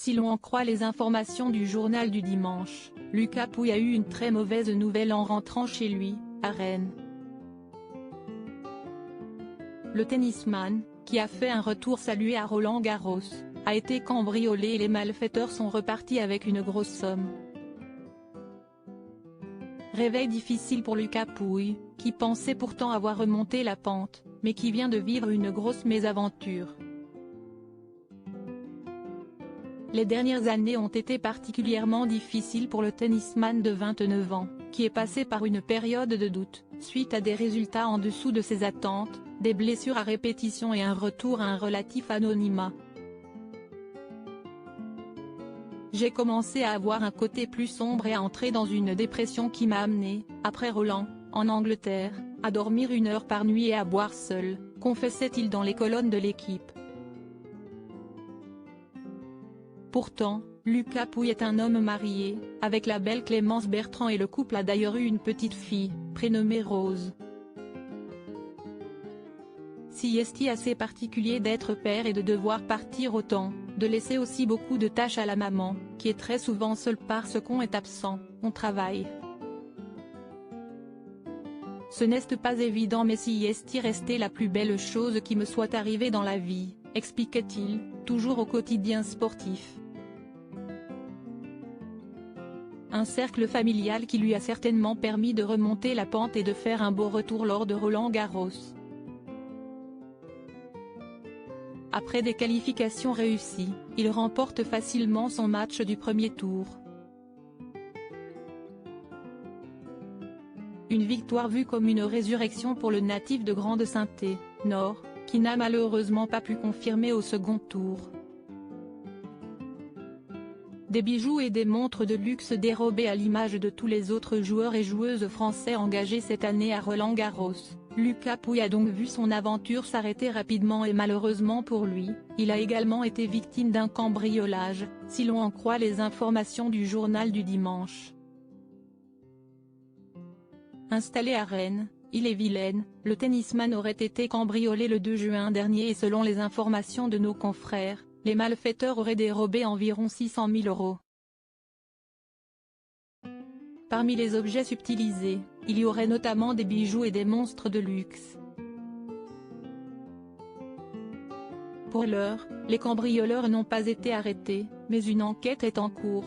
Si l'on en croit les informations du journal du dimanche, Lucas Pouille a eu une très mauvaise nouvelle en rentrant chez lui, à Rennes. Le tennisman, qui a fait un retour salué à Roland-Garros, a été cambriolé et les malfaiteurs sont repartis avec une grosse somme. Réveil difficile pour Lucas Pouille, qui pensait pourtant avoir remonté la pente, mais qui vient de vivre une grosse mésaventure. Les dernières années ont été particulièrement difficiles pour le tennisman de 29 ans, qui est passé par une période de doute, suite à des résultats en dessous de ses attentes, des blessures à répétition et un retour à un relatif anonymat. J'ai commencé à avoir un côté plus sombre et à entrer dans une dépression qui m'a amené, après Roland, en Angleterre, à dormir 1 heure par nuit et à boire seul, confessait-il dans les colonnes de l'équipe. Pourtant, Lucas Pouille est un homme marié, avec la belle Clémence Bertrand et le couple a d'ailleurs eu une petite fille, prénommée Rose. Si est assez particulier d'être père et de devoir partir autant, de laisser aussi beaucoup de tâches à la maman, qui est très souvent seule parce qu'on est absent, on travaille. Ce n'est pas évident mais si est resté la plus belle chose qui me soit arrivée dans la vie, expliquait-il, toujours au quotidien sportif. Un cercle familial qui lui a certainement permis de remonter la pente et de faire un beau retour lors de Roland-Garros. Après des qualifications réussies, il remporte facilement son match du premier tour. Une victoire vue comme une résurrection pour le natif de Grande-Synthe, Nord, qui n'a malheureusement pas pu confirmer au second tour. Des bijoux et des montres de luxe dérobés à l'image de tous les autres joueurs et joueuses français engagés cette année à Roland-Garros, Lucas Pouille a donc vu son aventure s'arrêter rapidement et malheureusement pour lui, il a également été victime d'un cambriolage, si l'on en croit les informations du journal du dimanche. Installé à Rennes, Ille-et-Vilaine, le tennisman aurait été cambriolé le 2 juin dernier et selon les informations de nos confrères, les malfaiteurs auraient dérobé environ 600 000 €. Parmi les objets subtilisés, il y aurait notamment des bijoux et des monstres de luxe. Pour l'heure, les cambrioleurs n'ont pas été arrêtés, mais une enquête est en cours.